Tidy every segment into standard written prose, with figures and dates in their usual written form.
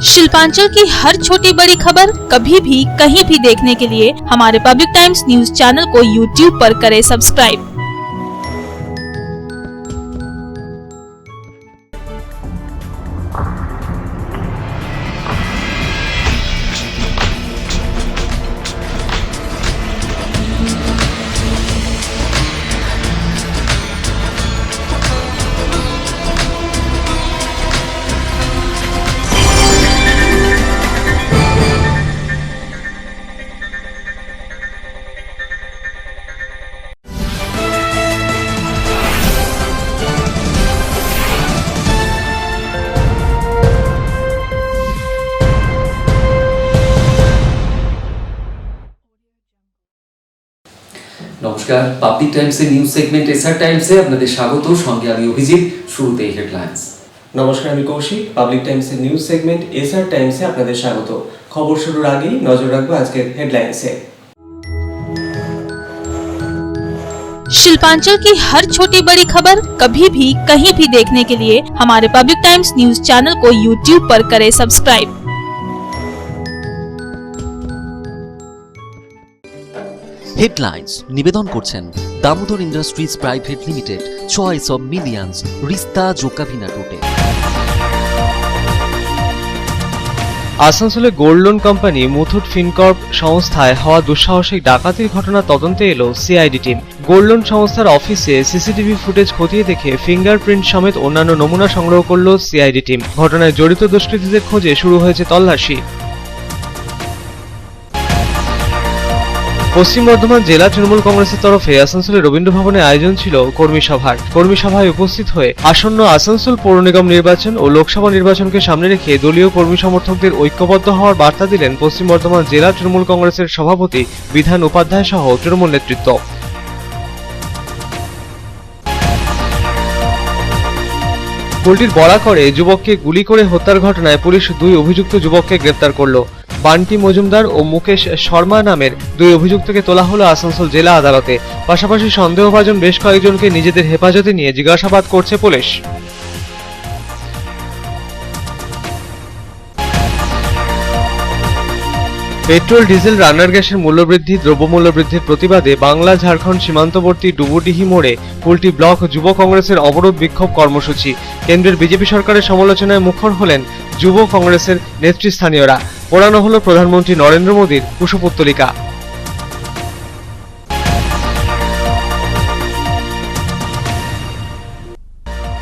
शिल्पांचल की हर छोटी बड़ी खबर कभी भी कहीं भी देखने के लिए हमारे पब्लिक टाइम्स न्यूज चैनल को यूट्यूब पर करें सब्सक्राइब। নমস্কার, পাবলিক টাইমসের নিউজ সেগমেন্ট এসআর টাইমসে আপনাদের স্বাগত। সঙ্গে আমি অভিজিৎ। শুরুতেই হেডলাইন্স। নমস্কার, আমি কৌশিক। পাবলিক টাইমসের নিউজ সেগমেন্ট এসআর টাইমসে আপনাদের স্বাগত। খবর শুরুর আগেই নজর রাখবো আজকের হেডলাইন্সে। शिल्पांचल की हर छोटी बड़ी खबर कभी भी कहीं भी देखने के लिए हमारे पब्लिक टाइम्स न्यूज चैनल को यूट्यूब पर करें सब्सक्राइब। হেডলাইন্স নিবেদন করছেন Damodar industries private limited, choice of millions, রিস্তা জোকাভিনা টুটে। আসানসোলে gold loan company Muthoot Fincorp সংস্থায় হওয়া দুঃসাহসিক ডাকাতির ঘটনা তদন্তে এলো সিআইডি টিম। গোল্ড লোন সংস্থার অফিসে সিসিটিভি ফুটেজ খতিয়ে দেখে ফিঙ্গারপ্রিন্ট সমেত অন্যান্য নমুনা সংগ্রহ করল সিআইডি টিম। ঘটনায় জড়িত দুষ্কৃতীদের খোঁজে শুরু হয়েছে তল্লাশি। পশ্চিম বর্ধমান জেলা তৃণমূল কংগ্রেসের তরফে আসানসোলে রবীন্দ্র ভবনে আয়োজন ছিল কর্মী সভার। কর্মী সভায় উপস্থিত হয়ে আসন্ন আসানসোল পৌর নিগম নির্বাচন ও লোকসভা নির্বাচনকে সামনে রেখে দলীয় কর্মী সমর্থকদের ঐক্যবদ্ধ হওয়ার বার্তা দিলেন পশ্চিম বর্ধমান জেলা তৃণমূল কংগ্রেসের সভাপতি বিধান উপাধ্যায় সহ তৃণমূল নেতৃত্ব। পোল্ট্রির বড়া করে যুবককে গুলি করে হত্যার ঘটনায় পুলিশ দুই অভিযুক্ত যুবককে গ্রেপ্তার করল। বান্টি মজুমদার ও মুকেশ শর্মা নামের দুই অভিযুক্তকে তোলা হলো আসানসোল জেলা আদালতে। পাশাপাশি সন্দেহভাজন বেশ কয়েকজনকে নিজেদের হেফাজতে নিয়ে জিজ্ঞাসাবাদ করছে পুলিশ। পেট্রোল ডিজেল রান্নার গ্যাসের মূল্যবৃদ্ধি, দ্রব্যমূল্য বৃদ্ধির প্রতিবাদে বাংলা ঝাড়খণ্ড সীমান্তবর্তী ডুবুডিহি মোড়ে কুলটি ব্লক যুব কংগ্রেসের অবরোধ বিক্ষোভ কর্মসূচি। কেন্দ্রের বিজেপি সরকারের সমালোচনায় মুখর হলেন যুব কংগ্রেসের নেতৃস্থানীয়রা। পোড়ানো হল প্রধানমন্ত্রী নরেন্দ্র মোদীর কুশপুত্তলিকা।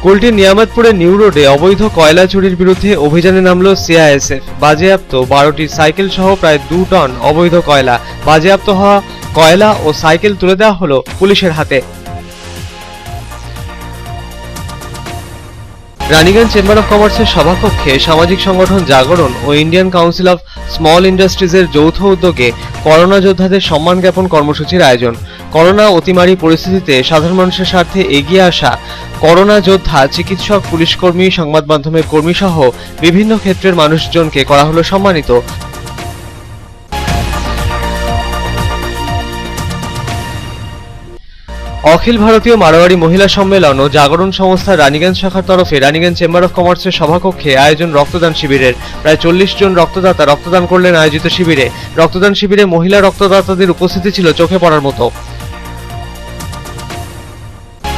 কুলটির নিয়ামতপুরের নিউ রোডে অবৈধ কয়লা চুরির বিরুদ্ধে অভিযানে নামল সিআইএসএফ। বাজেয়াপ্ত 12টি সাইকেল সহ প্রায় 2 টন অবৈধ কয়লা। বাজেয়াপ্ত হওয়া কয়লা ও সাইকেল তুলে দেওয়া হলো পুলিশের হাতে। রানীগঞ্জ চেম্বার অফ কমার্সের সভাকক্ষে সামাজিক সংগঠন জাগরণ ও ইন্ডিয়ান কাউন্সিল অফ স্মল ইন্ডাস্ট্রিজের যৌথ উদ্যোগে করোনা যোদ্ধাদের সম্মান জ্ঞাপন কর্মসূচির আয়োজন। করোনা অতিমারী পরিস্থিতিতে সাধারণ মানুষের স্বার্থে এগিয়ে আসা করোনা যোদ্ধা, চিকিৎসক, পুলিশকর্মী, সংবাদ মাধ্যমের কর্মী সহ বিভিন্ন ক্ষেত্রের মানুষজনকে করা হলো সম্মানিত। অখিল ভারতীয় মারোয়ারি মহিলা সম্মেলন ও জাগরণ সংস্থার রানীগঞ্জ শাখার তরফে রানীগঞ্জ চেম্বার অফ কমার্সের সভাকক্ষে আয়োজন রক্তদান শিবিরের। প্রায় 40 জন রক্তদাতা রক্তদান করলেন আয়োজিত শিবিরে। রক্তদান শিবিরে মহিলা রক্তদাতাদের উপস্থিতি ছিল চোখে পড়ার মতো।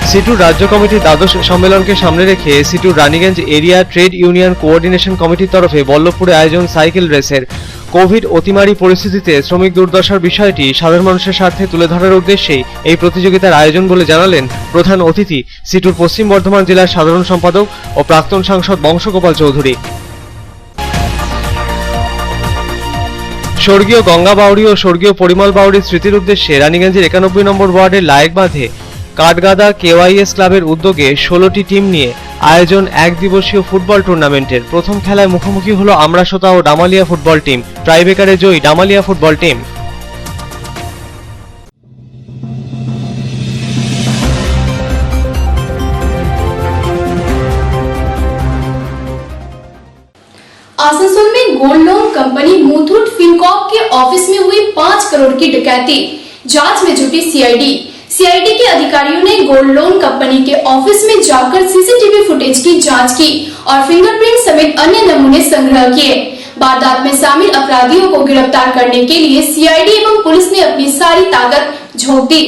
সিটুর রাজ্য কমিটির দ্বাদশ সম্মেলনকে সামনে রেখে সিটুর Raniganj area trade union coordination কমিটির তরফে বল্লভপুরে আয়োজন সাইকেল রেসের। কোভিড অতিমারী পরিস্থিতিতে শ্রমিক দুর্দশার বিষয়টি সাধারণ মানুষের স্বার্থে তুলে ধরার উদ্দেশ্যেই এই প্রতিযোগিতার আয়োজন বলে জানালেন প্রধান অতিথি সিটুর পশ্চিম বর্ধমান জেলার সাধারণ সম্পাদক ও প্রাক্তন সাংসদ বংশগোপাল চৌধুরী। স্বর্গীয় গঙ্গা বাউড়ি ও স্বর্গীয় পরিমল বাউড়ির স্মৃতির উদ্দেশ্যে রানীগঞ্জের 91 নম্বর ওয়ার্ডের লায়েক বাঁধে কাঠগাদা কেওয়াইএস ক্লাবের উদ্যোগে 16টি টিম নিয়ে আয়োজন এক দিবসীয় ফুটবল টুর্নামেন্টের। প্রথম খেলায় মুখোমুখি হলো আমরাসোতা ও ডামালিয়া ফুটবল টিম। ট্রাইবেকারে জয়ী ডামালিয়া ফুটবল টিম। आसनसोल में gold loan company Muthoot Fincorp के ऑफिस में हुई 5 करोड़ की डकैती। जांच में जुटी सीआईडी के अधिकारियों ने गोल्ड लोन कंपनी के ऑफिस में जाकर सीसीटीवी फुटेज की जांच की और फिंगरप्रिंट समेत अन्य नमूने संग्रह किए। वारदात में शामिल अपराधियों को गिरफ्तार करने के लिए सीआईडी एवं पुलिस ने अपनी सारी ताकत झोंक दी।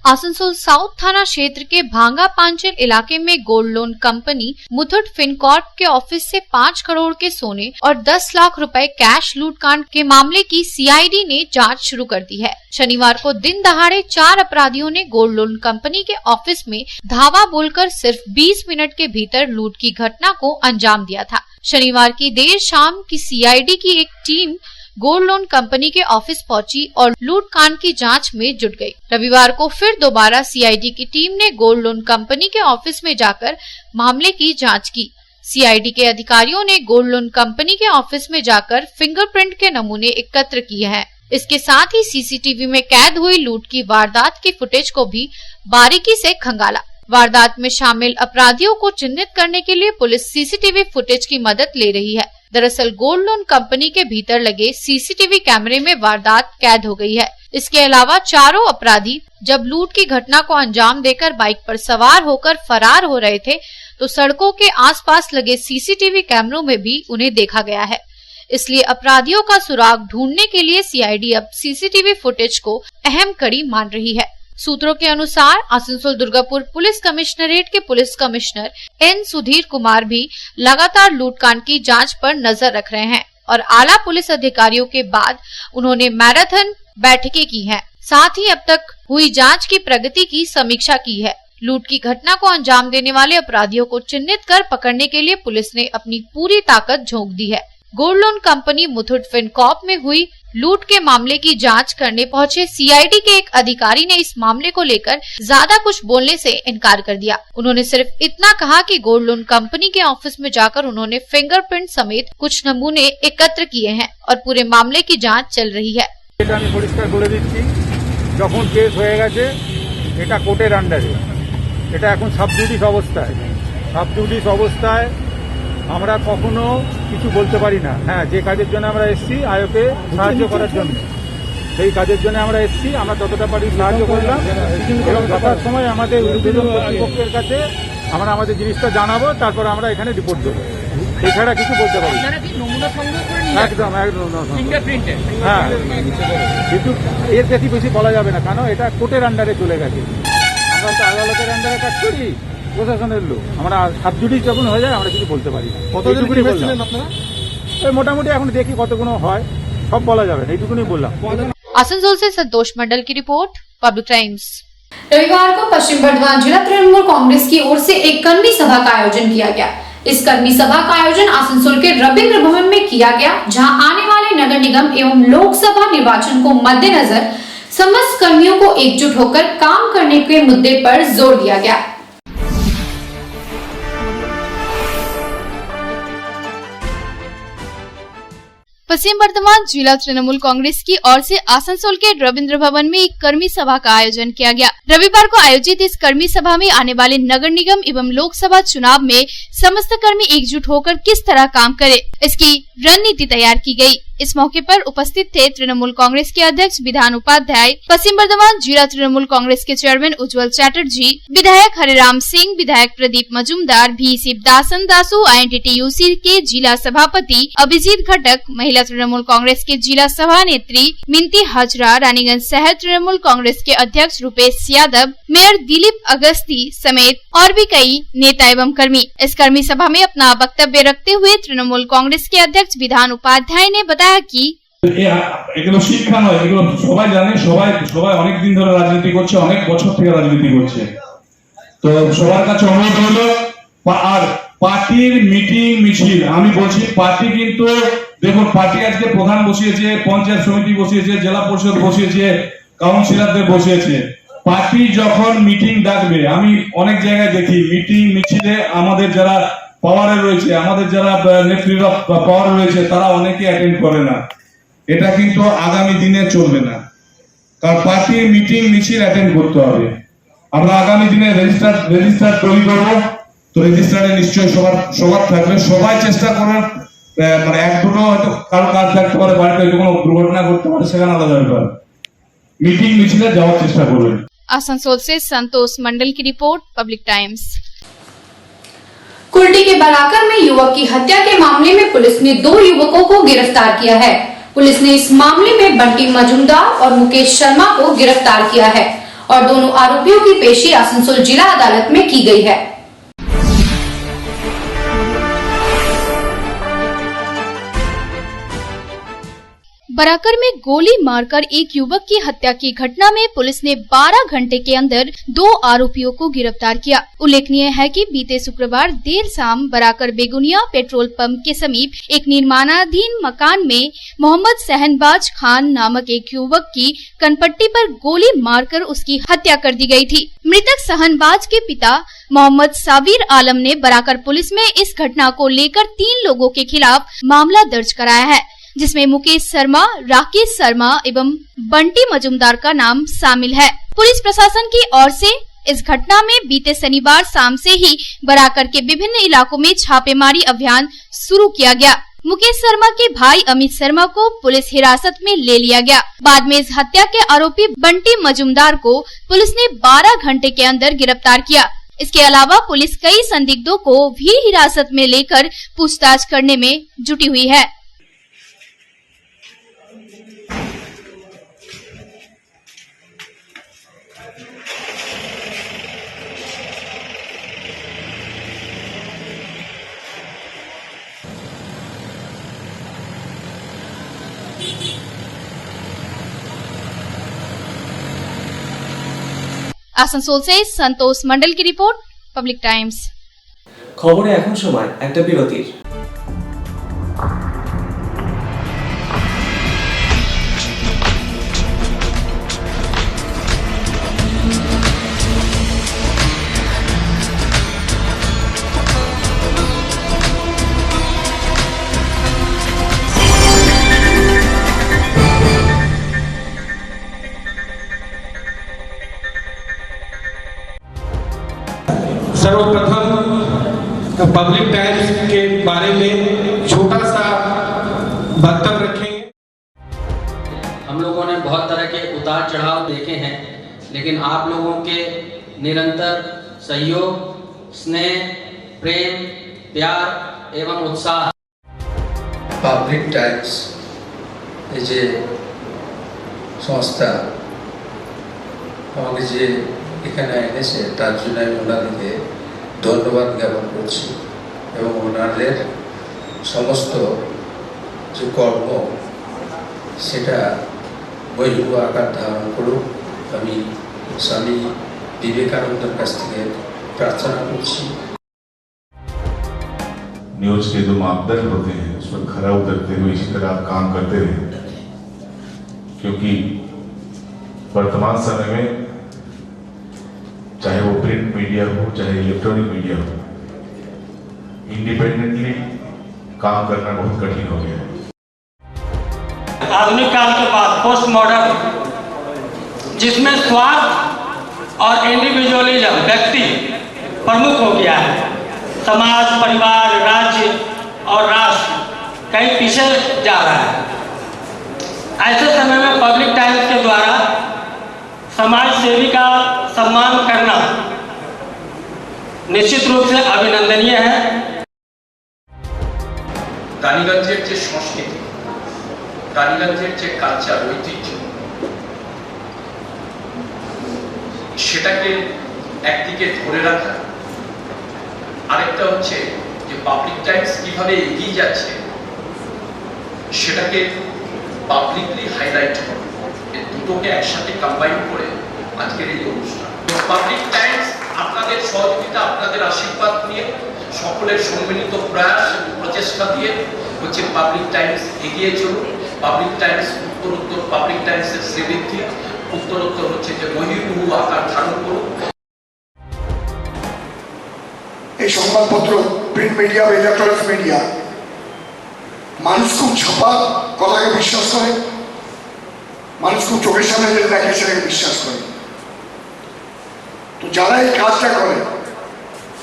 आसनसोल साउथ थाना क्षेत्र के भांगा पांचल इलाके में gold loan company Muthoot Fincorp के ऑफिस से 5 करोड़ के सोने और 10 लाख रुपए कैश लूटकांड के मामले की सीआईडी ने जांच शुरू कर दी है। शनिवार को दिन दहाड़े 4 अपराधियों ने गोल्ड लोन कंपनी के ऑफिस में धावा बोलकर सिर्फ 20 मिनट के भीतर लूट की घटना को अंजाम दिया था। शनिवार की देर शाम की सीआईडी की एक टीम गोल्ड लोन कंपनी के ऑफिस पहुंची और लूटकांड की जांच में जुट गई। रविवार को फिर दोबारा सीआईडी की टीम ने गोल्ड लोन कंपनी के ऑफिस में जाकर मामले की जांच की। सीआईडी के अधिकारियों ने गोल्ड लोन कंपनी के ऑफिस में जाकर फिंगरप्रिंट के नमूने एकत्र किए हैं। इसके साथ ही सीसीटीवी में कैद हुई लूट की वारदात की फुटेज को भी बारीकी से खंगाला। वारदात में शामिल अपराधियों को चिन्हित करने के लिए पुलिस सीसीटीवी फुटेज की मदद ले रही है। दरअसल गोल्ड लोन कंपनी के भीतर लगे सीसीटीवी कैमरे में वारदात कैद हो गई है। इसके अलावा चारों अपराधी जब लूट की घटना को अंजाम देकर बाइक पर सवार होकर फरार हो रहे थे तो सड़कों के आसपास लगे सीसीटीवी कैमरों में भी उन्हें देखा गया है। इसलिए अपराधियों का सुराग ढूंढने के लिए सीआईडी अब सीसीटीवी फुटेज को अहम कड़ी मान रही है। सूत्रों के अनुसार आसनसोल दुर्गापुर पुलिस कमिश्नरेट के police commissioner N Sudhir Kumar भी लगातार लूटकांड की जांच पर नजर रख रहे हैं और आला पुलिस अधिकारियों के बाद उन्होंने मैराथन बैठकें की हैं। साथ ही अब तक हुई जांच की प्रगति की समीक्षा की है। लूट की घटना को अंजाम देने वाले अपराधियों को चिन्हित कर पकड़ने के लिए पुलिस ने अपनी पूरी ताकत झोंक दी है। Gold loan company Muthoot Fincorp में हुई लूट के मामले की जांच करने पहुंचे सीआईडी के एक अधिकारी ने इस मामले को लेकर ज्यादा कुछ बोलने से इनकार कर दिया। उन्होंने सिर्फ इतना कहा कि गोल्ड लोन कंपनी के ऑफिस में जाकर उन्होंने फिंगरप्रिंट समेत कुछ नमूने एकत्र किए हैं और पूरे मामले की जांच चल रही है। যখন কেস হয়ে গেছে এটা কোর্টের আন্ডারে, এটা এখন সাবজুডিস অবস্থায় আমরা কখনো কিছু বলতে পারি না। হ্যাঁ, যে কাজের জন্য আমরা এসেছি আয়োকে সাহায্য করার জন্য, সেই কাজের জন্য আমরা এসেছি, আমরা যতটা পারি সাহায্য করলাম এবং যথার সময় আমাদের ঊর্ধ্বতন কর্তৃপক্ষের কাছে আমরা আমাদের জিনিসটা জানাবো, তারপর আমরা এখানে রিপোর্ট দেবো। এছাড়া কিছু বলতে পারি না। একদম হ্যাঁ, কিন্তু এর বেশি বেশি বলা যাবে না, কারণ এটা কোর্টের আন্ডারে চলে গেছে। আমরা তো আদালতের আন্ডারে কাজ করি, প্রশাসনের লোক, আমরা সাবজুডিস যখন হয়ে যায় আমরা কিছু বলতে পারি না। কতটুকুনি বললাম আপনারা, মোটামুটি এখন দেখি কতগুলো হয়, সব বলা যাবে না, এইটুকুনি বললাম। आसनसोल से संतोष मंडल की रिपोर्ट, पब्लिक टाइम्स। रविवार को पश्चिम बर्धमान जिला तृणमूल कांग्रेस की ओर से एक कर्मी सभा का आयोजन किया गया। इस कर्मी सभा का आयोजन आसनसोल के रविंद्र भवन में किया गया, जहां आने वाले नगर निगम एवं लोकसभा निर्वाचन को मद्देनजर समस्त कर्मियों को एकजुट होकर काम करने के मुद्दे पर जोर दिया गया। पश्चिम बर्धमान जिला तृणमूल कांग्रेस की ओर से आसनसोल के रविंद्र भवन में एक कर्मी सभा का आयोजन किया गया। रविवार को आयोजित इस कर्मी सभा में आने वाले नगर निगम एवं लोकसभा चुनाव में समस्त कर्मी एकजुट होकर किस तरह काम करे, इसकी रणनीति तैयार की गई। इस मौके पर उपस्थित थे तृणमूल कांग्रेस के अध्यक्ष विधान उपाध्याय, पश्चिम बर्धमान जिला तृणमूल कांग्रेस के चेयरमैन उज्जवल चैटर्जी, विधायक हरिराम सिंह, विधायक प्रदीप मजूमदार, भी शिवदासन दासू, INTTUC के जिला सभापति अभिजीत घटक, महिला तृणमूल कांग्रेस के जिला सभानेत्री मिंती हजरा, रानीगंज शहर तृणमूल कांग्रेस के अध्यक्ष रूपेश यादव, मेयर दिलीप अगस्ती समेत और भी कई नेता एवं कर्मी इस कर्मी सभा में अपना वक्तव्य रखते हुए तृणमूल कांग्रेस के अध्यक्ष विधान उपाध्याय ने बताया कि এগুলো শিক্ষা নয়, এগুলো সবাই জানে, সবাই অনেক দিন ধরে রাজনীতি করছে, অনেক বছর থেকে রাজনীতি করছে। তো সবার কাছে অনুরোধ হলো, আর পার্টির মিটিং মিছিল, আমি বলছি পার্টি কিন্তু দেখুন, পার্টি আজকে প্রধান বসিয়েছে, পঞ্চায়েত সমিতি বসিয়েছে, জেলা পরিষদ বসিয়েছে, কাউন্সিলরদের বসিয়েছে। পার্টি যখন মিটিং ডাকবে, আমি অনেক জায়গায় দেখি মিটিং মিছিলে আমাদের যারা পাওয়ারে রয়েছে, আমাদের যারা নেতৃত্ব পাওয়ারে রয়েছে, তারা অনেকে অ্যাটেন্ড করে না। এটা কিন্তু আগামী দিনে চলবে না, কারণ পার্টির মিটিং মিছিল অ্যাটেন্ড করতে হবে। আমরা আগামী দিনে রেজিস্টার তৈরি করবো, তো রেজিস্টারে নিশ্চয়ই সবার থাকবে, সবাই চেষ্টা করবেন, মানে এক দুটো হয়তো কারো কাজ থাকতে পারে, বাড়িতে হয়তো কোনো দুর্ঘটনা ঘটতে পারে, সেখানে আলাদা ব্যাপার, মিটিং মিছিলে যাওয়ার চেষ্টা করবেন। आसनसोल से संतोष मंडल की रिपोर्ट, पब्लिक टाइम्स। कुर्टी के बराकर में युवक की हत्या के मामले में पुलिस ने 2 युवकों को गिरफ्तार किया है। पुलिस ने इस मामले में बंटी मजुमदार और मुकेश शर्मा को गिरफ्तार किया है और दोनों आरोपियों की पेशी आसनसोल जिला अदालत में की गई है। बराकर में गोली मारकर एक युवक की हत्या की घटना में पुलिस ने 12 घंटे के अंदर 2 आरोपियों को गिरफ्तार किया। उल्लेखनीय है कि बीते शुक्रवार देर शाम बराकर बेगुनिया पेट्रोल पंप के समीप एक निर्माणाधीन मकान में मोहम्मद सहनबाज खान नामक एक युवक की कनपट्टी पर गोली मारकर उसकी हत्या कर दी गई थी। मृतक सहनबाज के पिता मोहम्मद साबिर आलम ने बराकर पुलिस में इस घटना को लेकर 3 लोगों के खिलाफ मामला दर्ज कराया है, जिसमें मुकेश शर्मा, राकेश शर्मा एवं बंटी मजुमदार का नाम शामिल है। पुलिस प्रशासन की ओर से इस घटना में बीते शनिवार शाम से ही बराकर के विभिन्न इलाकों में छापेमारी अभियान शुरू किया गया। मुकेश शर्मा के भाई अमित शर्मा को पुलिस हिरासत में ले लिया गया। बाद में इस हत्या के आरोपी बंटी मजुमदार को पुलिस ने 12 घंटे के अंदर गिरफ्तार किया। इसके अलावा पुलिस कई संदिग्धों को भी हिरासत में लेकर पूछताछ करने में जुटी हुई है। आसनसोल से संतोष मंडल की रिपोर्ट, पब्लिक टाइम्स। খবরে এখন সময় একটা বিরতির। सर्वप्रथम पब्लिक टाइम्स के बारे में छोटा सा वक्तव्य रखेंगे। हम लोगों ने बहुत तरह के उतार चढ़ाव देखे हैं, लेकिन आप लोगों के निरंतर सहयोग, स्नेह, प्रेम, प्यार एवं उत्साह पब्लिक टाइम्स যে সংস্থা আমাকে যে এখানে এনেছে তার জন্য আমি ওনাদেরকে ধন্যবাদ জ্ঞাপন করছি এবং ওনাদের সমস্ত যে কর্ম সেটা বহির্ভূত আকার ধারণ করুক আমি স্বামী বিবেকানন্দের কাছ থেকে প্রার্থনা করছি। न्यूज के जो मापदंड होते हैं उस पर खरा उतरते हुए इसी तरह आप काम करते रहे, क्योंकि वर्तमान समय में चाहे वो प्रिंट मीडिया हो चाहे इलेक्ट्रॉनिक मीडिया हो, इंडिपेंडेंटली काम करना बहुत कठिन हो गया है। आधुनिक काल के बाद पोस्ट मॉडर्न, जिसमें स्वार्थ और इंडिविजुअलिज्म व्यक्ति प्रमुख हो गया है, समाज, परिवार, राज्य और राष्ट्र कहीं पीछे जा रहा है। ऐसे समय में पब्लिक टाइम्स के द्वारा समाज सेवी का सम्मान करना निश्चित रूप से अभिनंदनीय है। রানীগঞ্জের যে সংস্কৃতি, রানীগঞ্জের যে কালচার, ঐতিহ্য, সেটাকে একদিকে ধরে রাখা, আরেকটা হচ্ছে যে পাবলিক টাইমস কিভাবে এগিয়ে যাচ্ছে সেটাকে পাবলিকলি হাইলাইট করা, এই দুটোকে একসাথে কম্বাইন করে আজকের এই অনুষ্ঠান। পাবলিক টাইমস আপনাদের সহযোগিতা, আপনাদের আশীর্বাদ নিয়ে, সকলের সম্মিলিত প্রয়াস এবং প্রচেষ্টা দিয়ে হচ্ছে পাবলিক টাইমস এগিয়ে চলুন। পাবলিক টাইমস উত্তরোত্তর, পাবলিক টাইমসের শ্রীবৃদ্ধি উত্তরোত্তর হচ্ছে যে বহির্ভূত আকার ধারণ করুন। এই সংবাদপত্র, প্রিন্ট মিডিয়া বা ইলেকট্রনিক্স মিডিয়া, মানুষ খুব ছাপা কথাকে বিশ্বাস করে, মানুষ খুব চোখের সামনে যেটা দেখে সেটাকে বিশ্বাস করে। তো যারা এই কাজটা করে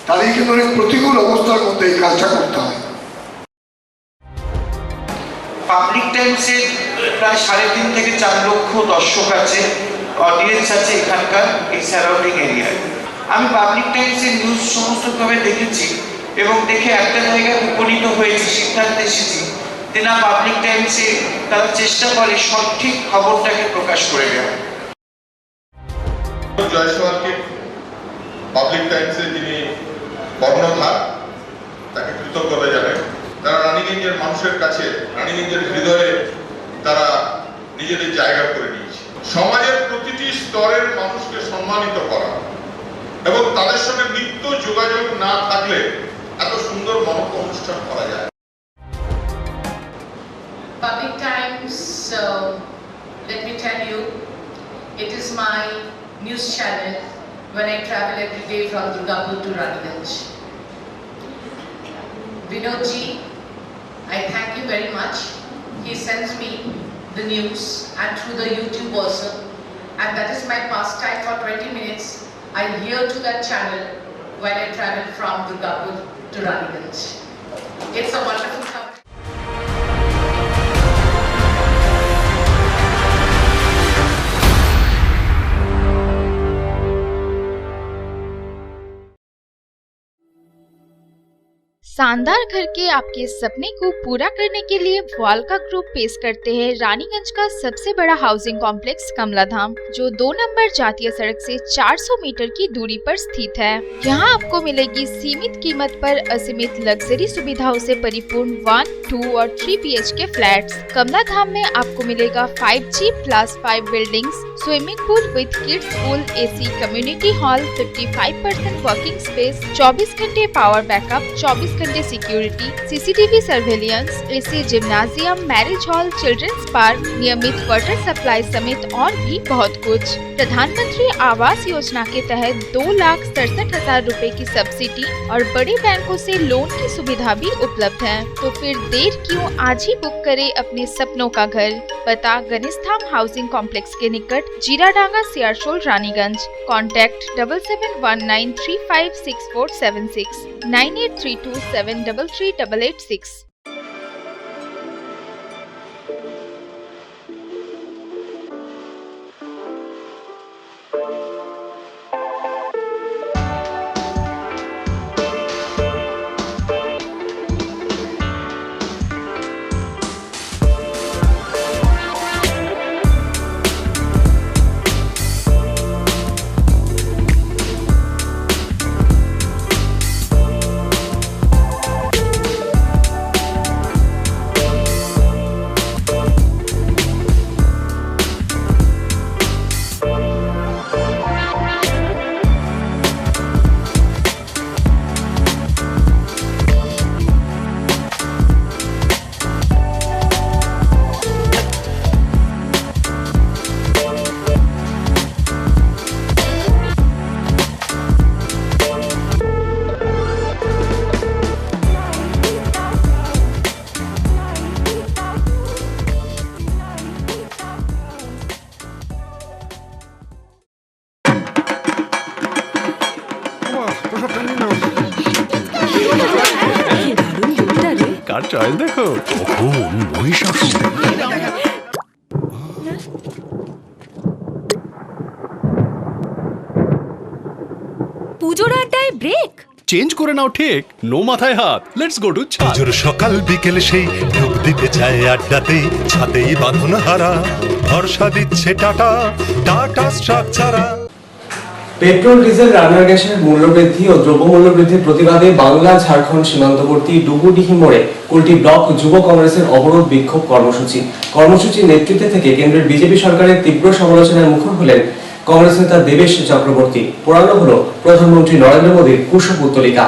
তাদের কিন্তু অনেক প্রতিকূল অবস্থার মধ্যে এই কাজটা করতে হয়। পাবলিক টাইমসের প্রায় 3.5 থেকে 4 লক্ষ দর্শক আছে অডিয়েন্স আছে এখানকার এই সারাউন্ডিং এরিয়ায়। আমি পাবলিক টাইমসের নিউজ সমস্তভাবে দেখেছি এবং দেখে একটা জায়গায় উপনীত হয়েছি, সিদ্ধান্তে এসেছি যে না, পাবলিক টাইমসে তারা চেষ্টা করে সঠিক খবরটাকে প্রকাশ করে দেওয়া। জয়সওয়ালকে পাবলিক টাইমসে যিনি কর্ণধার, তাকে কৃতজ্ঞতা জানাই। তারা রানীগঞ্জের মানুষের কাছে, রানীগঞ্জের হৃদয়ে তারা নিজেদের জায়গা করে নিয়েছে। সমাজের প্রতিটি স্তরের মানুষকে সম্মানিত করা এবং তাদের সঙ্গে নিত্য যোগাযোগ না থাকলে এত সুন্দর মহৎ অনুষ্ঠান করা যায়। Public Times, let me tell you, it is my news channel when I travel every day from Durgapur to Raniganj. Vinodji, I thank you very much. He sends me the news and through the YouTube also, and that is my pastime for 20 minutes. I hear to that channel when I travel from Durgapur to Raniganj. It's a wonderful company. शानदार घर के आपके सपने को पूरा करने के लिए वालका ग्रुप पेश करते हैं रानीगंज का सबसे बड़ा हाउसिंग कॉम्प्लेक्स कमलाधाम, जो 2 नंबर जातीय सड़क से 400 मीटर की दूरी पर स्थित है। यहाँ आपको मिलेगी सीमित कीमत पर असीमित लग्जरी सुविधाओं से परिपूर्ण 1, 2 और 3 BHK फ्लैट्स। कमलाधाम में आपको मिलेगा 5G+5 buildings, swimming pool with kids pool, AC community hall, 55% working space, 24 घंटे पावर बैकअप, 24 घंटे security, CCTV surveillance, AC gymnasium, marriage hall, children's park, नियमित वाटर सप्लाई समेत और भी बहुत कुछ। प्रधानमंत्री आवास योजना के तहत 2,67,000 रुपए की सब्सिडी और बड़े बैंकों से लोन की सुविधा भी उपलब्ध है। तो फिर देर क्यों, आज ही बुक करें अपने सपनों का घर। पता गणेशधाम हाउसिंग कॉम्प्लेक्स के निकट, जीराडांगा, सियारशोल, रानीगंज। कॉन्टैक्ट 7719356476 9832733886। কার চয়েস দেখো, মহিষাসুর। পুজোর আড্ডায় ব্রেক চেঞ্জ করে নাও ঠিক, নো মাথায় হাত। লেটস গো টু ছাদ। পুজোর সকাল বিকেল সেই ডুব দিতে যায় আড্ডাতেই, ছাদেই বাঁধন হারা ভরসা দিচ্ছে টাটা, টাটা স্ট্রাকচারা। পেট্রোল, ডিজেল, রান্নার গ্যাসের মূল্যবৃদ্ধি ও দ্রব্যমূল্য বৃদ্ধির প্রতিবাদে বাংলা ঝাড়খণ্ড সীমান্তবর্তী ডুবুডিহি মোড়ে কুলটি ব্লক যুব কংগ্রেসের অবরোধ বিক্ষোভ কর্মসূচির নেতৃত্বে থেকে কেন্দ্রের বিজেপি সরকারের তীব্র সমালোচনায় মুখর হলেন কংগ্রেস নেতা দেবেশ চক্রবর্তী। পোড়ানো হলো প্রধানমন্ত্রী নরেন্দ্র মোদীর কুশক উত্তোলিকা।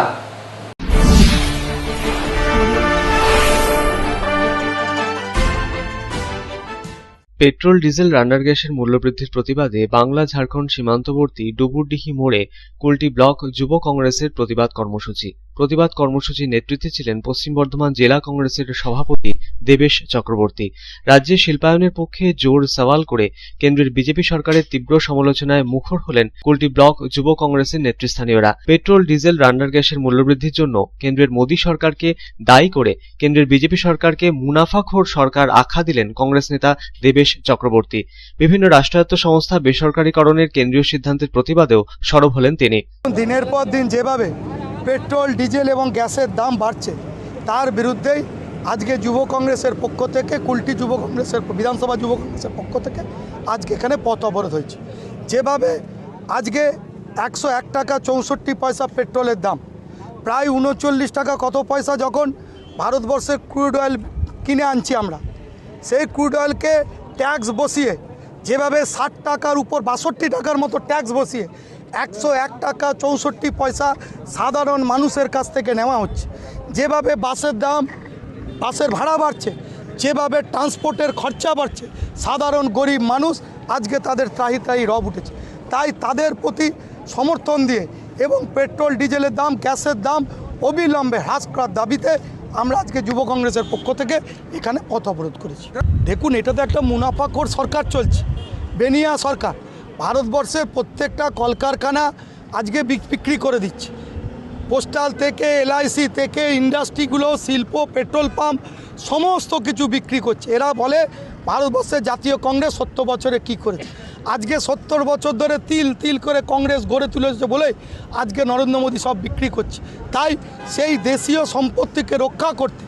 পেট্রোল, ডিজেল, রান্নার গ্যাসের মূল্যবৃদ্ধির প্রতিবাদে বাংলা ঝাড়খণ্ড সীমান্তবর্তী ডুবুরডিহি মোড়ে কুলটি ব্লক যুব কংগ্রেসের প্রতিবাদ কর্মসূচি। প্রতিবাদ কর্মসূচির নেতৃত্বে ছিলেন পশ্চিম বর্ধমান জেলা কংগ্রেসের সভাপতি দেবেশ চক্রবর্তী। রাজ্যে শিল্পায়নের পক্ষে জোর সওয়াল করে কেন্দ্রের বিজেপি সরকারের তীব্র সমালোচনায় মুখর হলেন কুলটি ব্লক যুব কংগ্রেসের নেতৃস্থানীয়রা। পেট্রোল, ডিজেল, রান্নার গ্যাসের মূল্যবৃদ্ধির জন্য কেন্দ্রের মোদী সরকারকে দায়ী করে কেন্দ্রের বিজেপি সরকারকে মুনাফাখোর সরকার আখ্যা দিলেন কংগ্রেস নেতা দেবেশ চক্রবর্তী। বিভিন্ন রাষ্ট্রায়ত্ত সংস্থা বেসরকারীকরণের কেন্দ্রীয় সিদ্ধান্তের প্রতিবাদেও সরব হলেন তিনি। দিনের পর দিন যেভাবে পেট্রোল, ডিজেল এবং গ্যাসের দাম বাড়ছে, তার বিরুদ্ধেই আজকে যুব কংগ্রেসের পক্ষ থেকে, কুলটি যুব কংগ্রেসের বিধানসভা যুব কংগ্রেসের পক্ষ থেকে আজকে এখানে পথ অবরোধ হয়েছে। যেভাবে আজকে 101 টাকা 64 পয়সা পেট্রোলের দাম, প্রায় 39 টাকা কত পয়সা যখন ভারতবর্ষের ক্রুড অয়েল কিনে আনছি আমরা, সেই ক্রুড অয়েলকে ট্যাক্স বসিয়ে যেভাবে 60 টাকার উপর 62 টাকার মতো ট্যাক্স বসিয়ে 101 টাকা 64 পয়সা সাধারণ মানুষের কাছ থেকে নেওয়া হচ্ছে। যেভাবে বাসের দাম, বাসের ভাড়া বাড়ছে, যেভাবে ট্রান্সপোর্টের খরচা বাড়ছে, সাধারণ গরিব মানুষ আজকে তাদের ত্রাহি রব উঠেছে। তাই তাদের প্রতি সমর্থন দিয়ে এবং পেট্রোল, ডিজেলের দাম, গ্যাসের দাম অবিলম্বে হ্রাস করার দাবিতে আমরা আজকে যুব কংগ্রেসের পক্ষ থেকে এখানে পথ অবরোধ করেছি। দেখুন, এটা তো একটা মুনাফাখোর সরকার চলছে, বেনিয়া সরকার। ভারতবর্ষের প্রত্যেকটা কলকারখানা আজকে বিক্রি করে দিচ্ছে, পোস্টাল থেকে LIC থেকে ইন্ডাস্ট্রিগুলো, শিল্প, পেট্রোল পাম্প সমস্ত কিছু বিক্রি করছে। এরা বলে ভারতবর্ষের জাতীয় কংগ্রেস 70 বছরে কি করেছে। আজকে 70 বছর ধরে তিল তিল করে কংগ্রেস গড়ে তুলেছে বলে আজকে নরেন্দ্র মোদী সব বিক্রি করছে। তাই সেই দেশীয় সম্পত্তিকে রক্ষা করতে,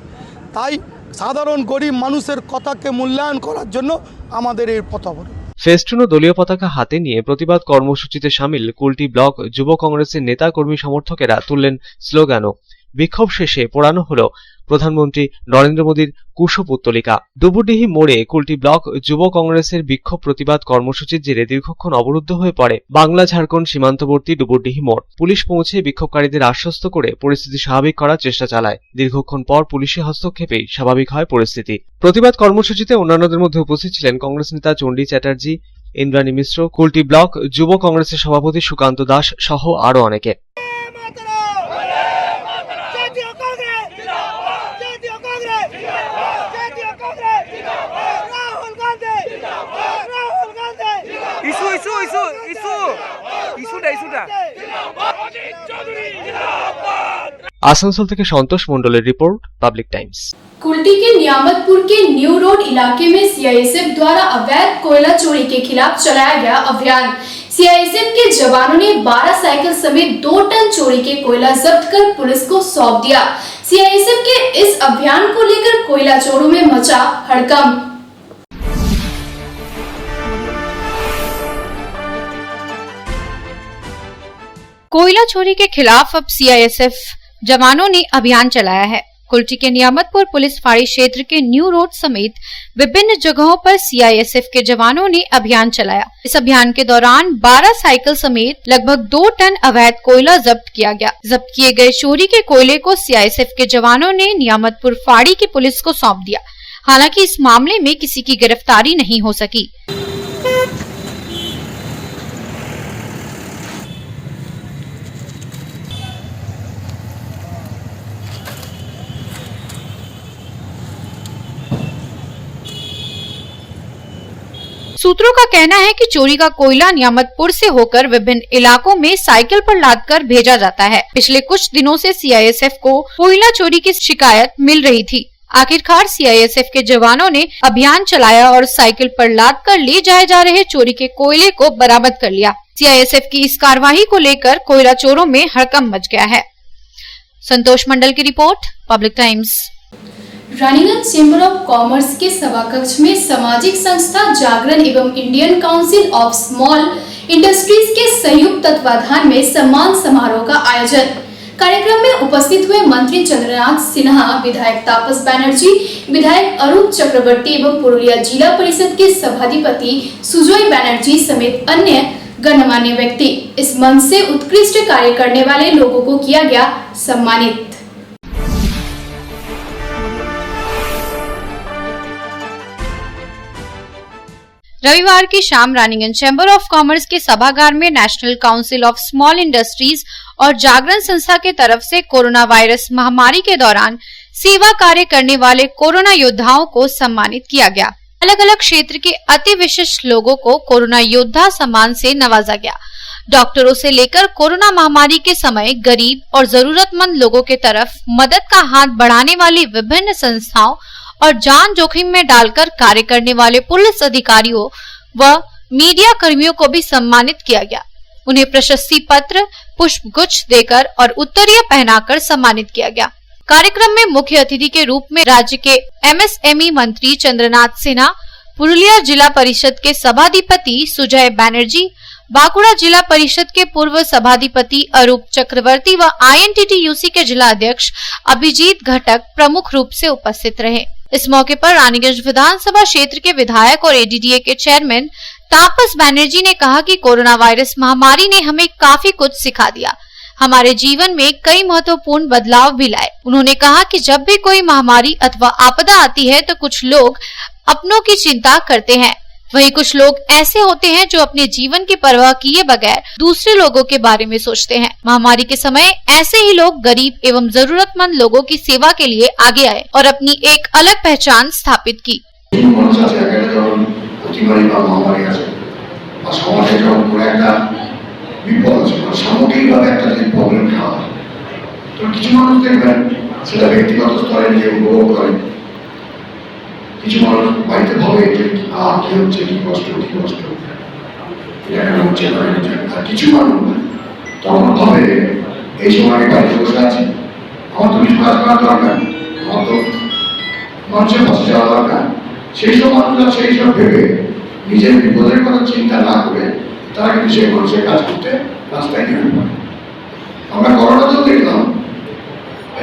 তাই সাধারণ গরিব মানুষের কথাকে মূল্যায়ন করার জন্য আমাদের এই পথ অবরোধ। ফেস্টুন ও দলীয় পতাকা হাতে নিয়ে প্রতিবাদ কর্মসূচিতে সামিল কুলটি ব্লক যুব কংগ্রেসের নেতা কর্মী সমর্থকেরা তুললেন স্লোগানও। বিক্ষোভ শেষে পোড়ানো হল প্রধানমন্ত্রী নরেন্দ্র মোদীর কুশপুত্তলিকা। ডুবুডিহি মোড়ে কুলটি ব্লক যুব কংগ্রেসের বিক্ষোভ প্রতিবাদ কর্মসূচির জেরে দীর্ঘক্ষণ অবরুদ্ধ হয়ে পড়ে বাংলা ঝাড়খণ্ড সীমান্তবর্তী ডুবুডিহি মোড়। পুলিশ পৌঁছে বিক্ষোভকারীদের আশ্বস্ত করে পরিস্থিতি স্বাভাবিক করার চেষ্টা চালায়। দীর্ঘক্ষণ পর পুলিশের হস্তক্ষেপেই স্বাভাবিক হয় পরিস্থিতি। প্রতিবাদ কর্মসূচিতে অন্যান্যদের মধ্যে উপস্থিত ছিলেন কংগ্রেস নেতা চণ্ডী চ্যাটার্জি, ইন্দ্রাণী মিশ্র, কুলটি ব্লক যুব কংগ্রেসের সভাপতি সুকান্ত দাস সহ আরো অনেকে। आसनसोल থেকে संतोष मंडलेर रिपोर्ट, पब्लिक टाइम्स। कुल्टी के नियामतपुर के न्यू रोड इलाके में CISF द्वारा अवैध कोयला चोरी के खिलाफ चलाया गया अभियान। CISF के जवानों ने 12 साइकिल समेत 2 टन चोरी के कोयला जब्त कर पुलिस को सौंप दिया। CISF के इस अभियान को लेकर कोयला चोरों में मचा हड़कंप। कोयला चोरी के खिलाफ अब CISF जवानों ने अभियान चलाया है। कुल्टी के नियामतपुर पुलिस फाड़ी क्षेत्र के न्यू रोड समेत विभिन्न जगहों पर CISF के जवानों ने अभियान चलाया। इस अभियान के दौरान 12 साइकिल समेत लगभग 2 टन अवैध कोयला जब्त किया गया। जब्त किए गए चोरी के कोयले को CISF के जवानों ने नियामतपुर फाड़ी की पुलिस को सौंप दिया। हालांकि इस मामले में किसी की गिरफ्तारी नहीं हो सकी। सूत्रों का कहना है कि चोरी का कोयला नियामतपुर से होकर विभिन्न इलाकों में साइकिल पर लादकर भेजा जाता है। पिछले कुछ दिनों से CISF को कोयला चोरी की शिकायत मिल रही थी। आखिरकार CISF के जवानों ने अभियान चलाया और साइकिल पर लादकर ले जाए जा रहे चोरी के कोयले को बरामद कर लिया। CISF की इस कार्यवाही को लेकर कोयला चोरों में हड़कंप मच गया है। संतोष मंडल की report, public times. Raniganj chamber of commerce के सभाकक्ष में सामाजिक संस्था जागरण एवं Indian council of small industries के संयुक्त तत्वाधान में सम्मान समारोह का आयोजन। कार्यक्रम में उपस्थित हुए मंत्री चंद्रनाथ सिन्हा, विधायक तापस बैनर्जी, विधायक अरूप चक्रवर्ती एवं पुरुलिया जिला परिषद के सभाधिपति सुजोय बैनर्जी समेत अन्य गणमान्य व्यक्ति। इस मंच से उत्कृष्ट कार्य करने वाले लोगों को किया गया सम्मानित। रविवार की शाम रानीगंज चैम्बर ऑफ कॉमर्स के सभागार में national council of small industries और जागरण संस्था के तरफ से कोरोना वायरस महामारी के दौरान सेवा कार्य करने वाले कोरोना योद्धाओं को सम्मानित किया गया। अलग अलग क्षेत्र के अति विशिष्ट लोगों को कोरोना योद्धा सम्मान से नवाजा गया। डॉक्टरों से लेकर कोरोना महामारी के समय गरीब और जरूरतमंद लोगों के तरफ मदद का हाथ बढ़ाने वाली विभिन्न संस्थाओं और जान जोखिम में डालकर कार्य करने वाले पुलिस अधिकारियों व मीडिया कर्मियों को भी सम्मानित किया गया। उन्हें प्रशस्ति पत्र, पुष्प गुच्छ देकर और उत्तरीय पहनाकर सम्मानित किया गया। कार्यक्रम में मुख्य अतिथि के रूप में राज्य के MSME मंत्री चंद्रनाथ सिन्हा, पुरुलिया जिला परिषद के सभाधिपति सुजय बैनर्जी, बांकुड़ा जिला परिषद के पूर्व सभाधिपति अरूप चक्रवर्ती व INTTUC के जिला अध्यक्ष अभिजीत घटक प्रमुख रूप से उपस्थित रहे। इस मौके पर रानीगंज विधानसभा क्षेत्र के विधायक और ADDA के चेयरमैन तापस बैनर्जी ने कहा कि कोरोना वायरस महामारी ने हमें काफी कुछ सिखा दिया, हमारे जीवन में कई महत्वपूर्ण बदलाव भी लाए। उन्होंने कहा कि जब भी कोई महामारी अथवा आपदा आती है तो कुछ लोग अपनों की चिंता करते हैं, वहीं कुछ लोग ऐसे होते हैं जो अपने जीवन की परवाह किए बगैर दूसरे लोगों के बारे में सोचते हैं। महामारी के समय ऐसे ही लोग गरीब एवं जरूरतमंद लोगों की सेवा के लिए आगे आए और अपनी एक अलग पहचान स्थापित की। কিছু মানুষ বাড়িতে ভাবে যে কি হচ্ছে, কি কষ্ট এটা কেন হচ্ছে না, আর কিছু মানুষ তখন ভাবে এই সময় আমি বাড়িতে বসে আছি, আমার তো কিছু কাজ করা দরকার, আমার তো মানুষের পাশে যাওয়া দরকার। সেই সব মানুষরা সেই সব ভেবে নিজের বিপদের কথা চিন্তা না করে তারা কিন্তু সেই মানুষের কাজ করতে রাস্তায় নেমে পড়ে। আমরা করোনাতেও দেখলাম,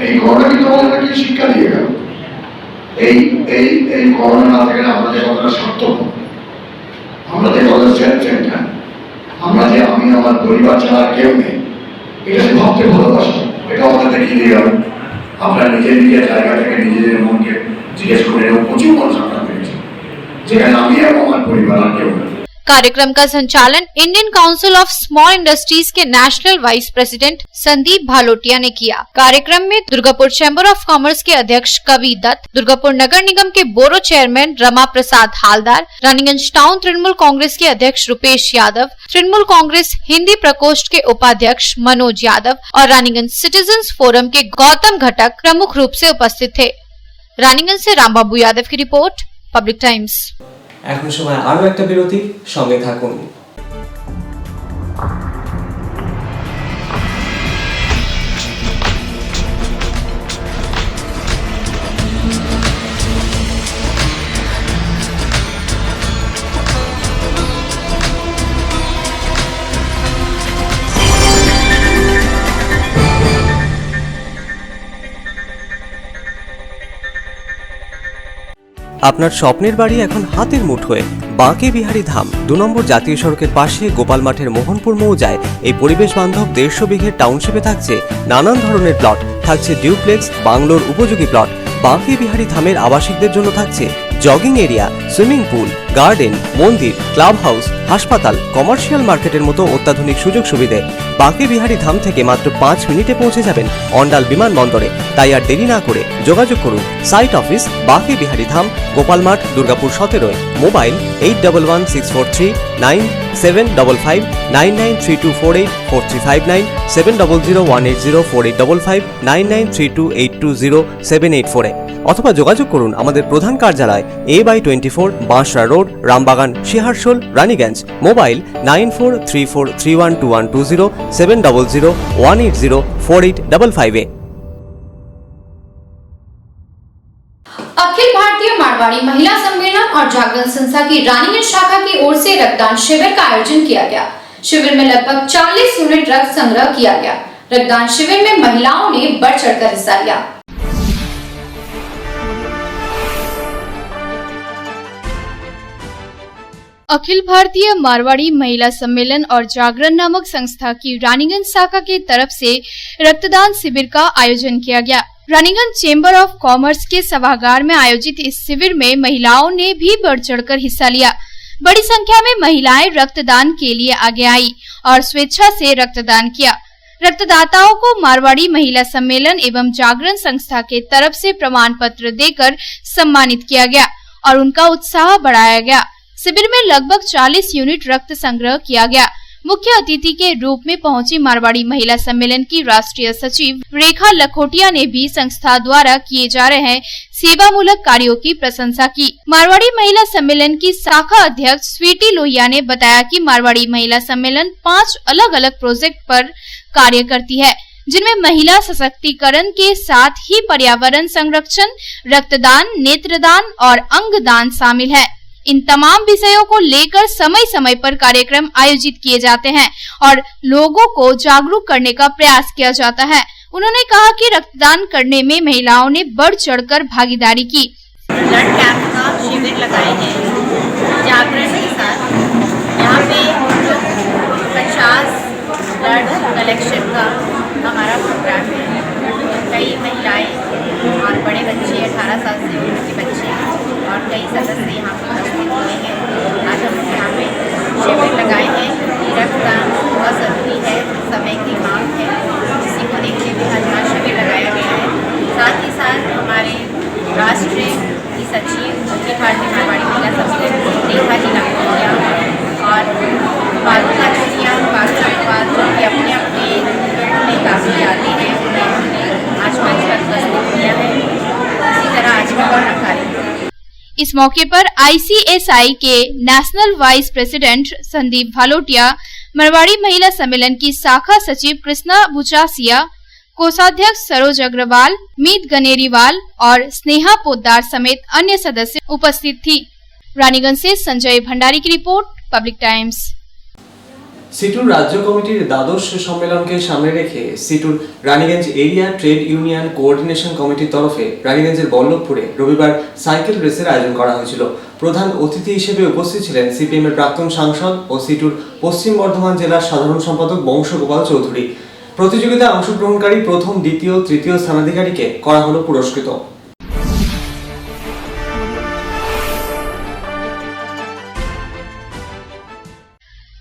এই করোনা কিন্তু আমাদের কি শিক্ষা দিয়ে গেল। এই করোনা না থাকলে আমরা যে কতটা স্বার্থপর, আমরা যে কতটা সেলফ সেন্টার, আমরা যে আমি আমার পরিবার ছাড়া কেউ নেই, এটা যে ভাবতে ভালোবাসি, এটা আমাদের দেখিয়ে দিয়ে গেল। আমরা নিজের জায়গা থেকে নিজেদের মনকে জিজ্ঞেস করে প্রচুর মানুষ আমরা পেয়েছি যেখানে আমি এবং আমার পরিবার আর কেউ নেই। कार्यक्रम का संचालन Indian council of small industries के national vice president Sandeep Bhalotia ने किया। कार्यक्रम में दुर्गापुर चैम्बर ऑफ कॉमर्स के अध्यक्ष कवि दत्त, दुर्गापुर नगर निगम के बोरो चेयरमैन रमा प्रसाद हालदार, रानीगंज टाउन तृणमूल कांग्रेस के अध्यक्ष रुपेश यादव, तृणमूल कांग्रेस हिंदी प्रकोष्ठ के उपाध्यक्ष मनोज यादव और रानीगंज सिटीजन्स फोरम के गौतम घटक प्रमुख रूप से उपस्थित थे। रानीगंज से रामबाबू यादव की रिपोर्ट, पब्लिक टाइम्स। এখন সময় আরো একটা বিরতি, সঙ্গে থাকুন। আপনার স্বপ্নের বাড়ি এখন হাতের মুঠোয়। বাঁকে বিহারী ধাম 2 নম্বর জাতীয় সড়কের পাশে গোপাল মাঠের মোহনপুর মৌজায় এই পরিবেশ বান্ধব 150 বিঘের টাউনশিপে থাকছে নানান ধরনের প্লট, থাকছে ডিউপ্লেক্স, বাংলোর উপযোগী প্লট। বাঁকে বিহারী ধামের আবাসিকদের জন্য থাকছে jogging area, swimming pool, garden, মন্দির, ক্লাব হাউস, হাসপাতাল, কমার্শিয়াল মার্কেটের মতো অত্যাধুনিক সুযোগ সুবিধে। বাঁকে বিহারী ধাম থেকে মাত্র 5 মিনিটে পৌঁছে যাবেন অন্ডাল বিমানবন্দরে। তাই আর দেরি না করে যোগাযোগ করুন। সাইট অফিস বাঁকে বিহারী ধাম, গোপাল মাঠ, দুর্গাপুর 17। মোবাইল 8116439755 9932484359 7001804855 9932820784 অথবা যোগাযোগ করুন আমাদের প্রধান কার্যালয় A/24 Bansra road, Rambagan, Siharsol, Raniganj. Mobile 9434312120 7001804855। Akhil Bharatiya Marwari महिला सम्मेलन और जागरण संस्था की रानीगंज शाखा की ओर से रक्तदान शिविर का आयोजन किया गया। शिविर में लगभग 40 यूनिट रक्त संग्रह किया गया। रक्तदान शिविर में महिलाओं ने बढ़ चढ़कर हिस्सा लिया। अखिल भारतीय मारवाड़ी महिला सम्मेलन और जागरण नामक संस्था की रानीगंज शाखा की तरफ से रक्तदान शिविर का आयोजन किया गया। रानीगंज चेंबर ऑफ कॉमर्स के सभागार में आयोजित इस शिविर में महिलाओं ने भी बढ़ चढ़कर हिस्सा लिया। बड़ी संख्या में महिलाएं रक्तदान के लिए आगे आई और स्वेच्छा से रक्तदान किया। रक्तदाताओं को मारवाड़ी महिला सम्मेलन एवं जागरण संस्था के तरफ से प्रमाण पत्र देकर सम्मानित किया गया और उनका उत्साह बढ़ाया गया। शिविर में लगभग 40 यूनिट रक्त संग्रह किया गया। मुख्य अतिथि के रूप में पहुंची मारवाड़ी महिला सम्मेलन की राष्ट्रीय सचिव रेखा लखोटिया ने भी संस्था द्वारा किए जा रहे सेवा मूलक कार्यों की प्रशंसा की। मारवाड़ी महिला सम्मेलन की शाखा अध्यक्ष स्वीटी लोहिया ने बताया कि मारवाड़ी महिला सम्मेलन 5 अलग अलग प्रोजेक्ट पर कार्य करती है, जिनमें महिला सशक्तिकरण के साथ ही पर्यावरण संरक्षण, रक्तदान, नेत्रदान और अंगदान शामिल है। इन तमाम विषयों को लेकर समय समय पर कार्यक्रम आयोजित किए जाते हैं और लोगों को जागरूक करने का प्रयास किया जाता है। उन्होंने कहा कि रक्तदान करने में महिलाओं ने बढ़ चढ़कर भागीदारी की। ब्लड कैंप का शिविर लगाए हैं जागरण के साथ। यहाँ पे 50 ब्लड कलेक्शन का हमारा प्रोग्राम है। कई महिलाएं और बड़े बच्चे 18 साल से ऊपर के बच्चे और कई सदस्य यहाँ पर उपस्थित हुए हैं। आज हम यहाँ पे शिविर लगाए हैं। रक्तदान बहुत ज़रूरी है, समय की मांग है, इसी को देखते हुए आज यहाँ शिविर लगाया गया है। साथ ही साथ हमारे राष्ट्र की सचिव अखिल भारतीय मारवाड़ी महिला सम्मेलन रेखा जी लखोटिया और बालूका चुनिया जो कि अपने अपने फील्ड में काफ़ी आते हैं, उन्हें हमने आज मंच पर उपस्थित किया है। इसी तरह आज का और कार्यक्रम। इस मौके पर ICSI के national vice president Sandeep Bhalotia, Marwari महिला सम्मेलन की शाखा सचिव कृष्णा बुचासिया, कोषाध्यक्ष सरोज अग्रवाल, मीत गनेरीवाल और स्नेहा पोद्दार समेत अन्य सदस्य उपस्थित थी। रानीगंज से संजय भंडारी की रिपोर्ट, पब्लिक टाइम्स। সিটুর রাজ্য কমিটির দ্বাদশ সম্মেলনকে সামনে রেখে সিটুর Raniganj area trade union coordination কমিটির তরফে রানীগঞ্জের বল্লভপুরে রবিবার সাইকেল রেসের আয়োজন করা হয়েছিল। প্রধান অতিথি হিসেবে উপস্থিত ছিলেন সিপিএম এর প্রাক্তন সাংসদ ও সিটুর পশ্চিম বর্ধমান জেলার সাধারণ সম্পাদক বংশগোপাল চৌধুরী। প্রতিযোগিতায় অংশগ্রহণকারী প্রথম, দ্বিতীয়, তৃতীয় স্থানাধিকারীকে করা হলো পুরস্কৃত।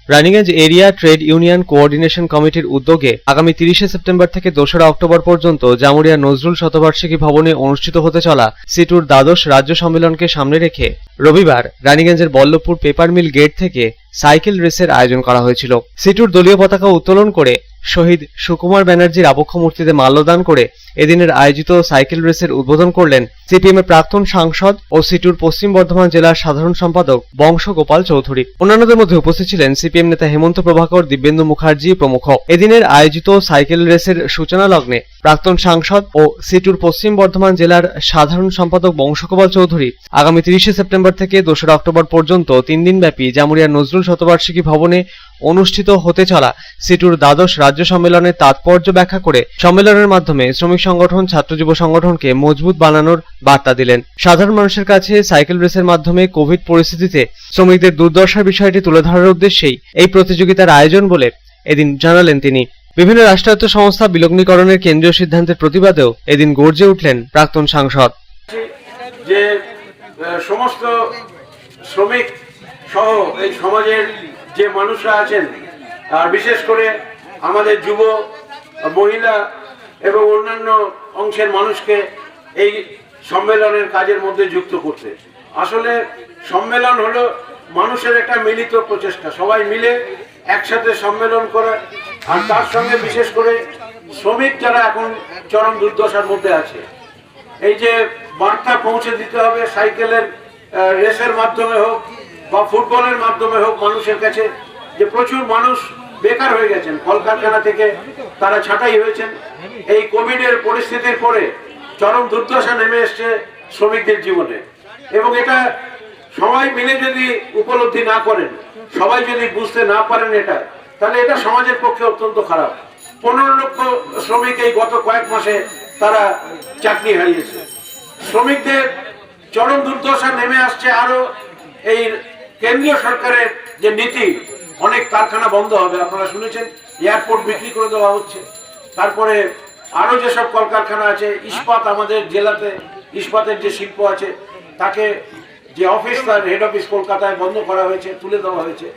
Raniganj area trade union coordination কমিটির উদ্যোগে আগামী 30 সেপ্টেম্বর থেকে 2রা অক্টোবর পর্যন্ত জামুরিয়া নজরুল শতবার্ষিকী ভবনে অনুষ্ঠিত হতে চলা সিটুর দ্বাদশ রাজ্য সম্মেলনকে সামনে রেখে রবিবার রানীগঞ্জের বল্লভপুর পেপার মিল গেট থেকে সাইকেল রেসের আয়োজন করা হয়েছিল। সিটুর দলীয় পতাকা উত্তোলন করে শহীদ সুকুমার ব্যানার্জির আবক্ষ মূর্তিতে মাল্যদান করে এদিনের আয়োজিত সাইকেল রেসের উদ্বোধন করলেন সিপিএম এর প্রাক্তন সাংসদ ও সিটুর পশ্চিম বর্ধমান জেলার সাধারণ সম্পাদক বংশগোপাল চৌধুরী। অন্যান্যদের মধ্যে উপস্থিত ছিলেন সিপিএম নেতা হেমন্ত প্রভাকর, দিব্যেন্দু মুখার্জি প্রমুখ। এদিনের আয়োজিত সাইকেল রেসের সূচনা লগ্নে প্রাক্তন সাংসদ ও সিটুর পশ্চিম বর্ধমান জেলার সাধারণ সম্পাদক বংশগোপাল চৌধুরী আগামী 30 সেপ্টেম্বর থেকে 2রা অক্টোবর পর্যন্ত 3 দিনব্যাপী জামুরিয়া নজরুল শতবার্ষিকী ভবনে অনুষ্ঠিত হতে চলা সিটুর দ্বাদশ রাজ্য সম্মেলনের তাৎপর্য ব্যাখ্যা করে সম্মেলনের মাধ্যমে শ্রমিক সংগঠন, ছাত্র যুব সংগঠনকে মজবুত বানানোর বার্তা দিলেন। সাধারণ মানুষের কাছে সাইকেল রেসের মাধ্যমে কোভিড পরিস্থিতিতে শ্রমিকদের দুর্দশার বিষয়টি তুলে ধরার উদ্দেশ্যেই এই প্রতিযোগিতার আয়োজন বলে এদিন জানালেন তিনি। বিভিন্ন রাষ্ট্রায়ত্ত সংস্থা বিলগ্নীকরণের কেন্দ্রীয় সিদ্ধান্তের প্রতিবাদেও এদিন গর্জে উঠলেন প্রাক্তন সাংসদ। যে সমস্ত শ্রমিক সহ এই সমাজের যে মানুষরা আছেন, আর বিশেষ করে আমাদের যুব, মহিলা এবং অন্যান্য অংশের মানুষকে এই সম্মেলনের কাজের মধ্যে যুক্ত করতে। আসলে সম্মেলন হলো মানুষের একটা মিলিত প্রচেষ্টা, সবাই মিলে একসাথে সম্মেলন করা। আর তার সঙ্গে বিশেষ করে শ্রমিক যারা এখন চরম দুর্দশার মধ্যে আছে, এই যে বার্তা পৌঁছে দিতে হবে সাইকেলের রেসের মাধ্যমে হোক বা ফুটবলের মাধ্যমে হোক মানুষের কাছে, যে প্রচুর মানুষ বেকার হয়ে গেছেন, কলকারখানা থেকে তারা ছাঁটাই হয়েছেন। এই কোভিডের পরিস্থিতির পরে চরম দুর্দশা নেমে এসছে শ্রমিকদের জীবনে, এবং এটা সবাই মিলে যদি উপলব্ধি না করেন, সবাই যদি বুঝতে না পারেন এটা, তাহলে এটা সমাজের পক্ষে অত্যন্ত খারাপ। 15 লক্ষ শ্রমিক এই গত কয়েক মাসে তারা চাকরি হারিয়েছে। শ্রমিকদের চরম দুর্দশা নেমে আসছে। আরো এই কেন্দ্রীয় সরকারের যে নীতি, অনেক কারখানা বন্ধ হবে, আপনারা শুনেছেন, এয়ারপোর্ট বিক্রি করে দেওয়া হচ্ছে। তারপরে আরো যেসব কলকারখানা আছে, ইস্পাত, আমাদের জেলাতে ইস্পাতের যে শিল্প আছে তাকে যে অফিস, তার হেড অফিস কলকাতায় বন্ধ করা হয়েছে, তুলে দেওয়া হয়েছে।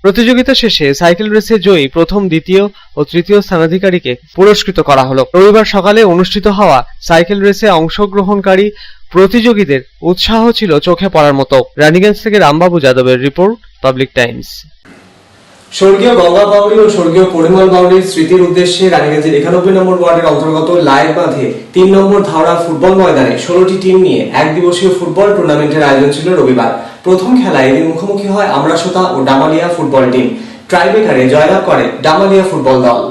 প্রতিযোগিতা শেষে সাইকেল রেসে জয়ী প্রথম, দ্বিতীয় ও তৃতীয় স্থানাধিকারীকে পুরস্কৃত করা হলো। রবিবার সকালে অনুষ্ঠিত হওয়া সাইকেল রেসে অংশগ্রহণকারী প্রতিযোগীদের উৎসাহ ছিল চোখে পড়ার মতো। রানীগঞ্জ থেকে রামবাবু যাদবের রিপোর্ট, পাবলিক টাইমস। স্বর্গীয় গঙ্গা বাউরি ও স্বর্গীয় পরিমল বাউরির স্মৃতির উদ্দেশ্যে রানীগঞ্জের 91 নম্বর ওয়ার্ডের অন্তর্গত লায়ের বাঁধে 3 নম্বর ধাওড়া ফুটবল ময়দানে 16টি টিম নিয়ে এক দিবসীয় ফুটবল টুর্নামেন্টের আয়োজন ছিল রবিবার। প্রথম খেলায় এদিন মুখোমুখি হয় আমরাসোতা ও ডামালিয়া ফুটবল টিম। ট্রাইব্রেকারে জয়লাভ করে ডামালিয়া ফুটবল দল।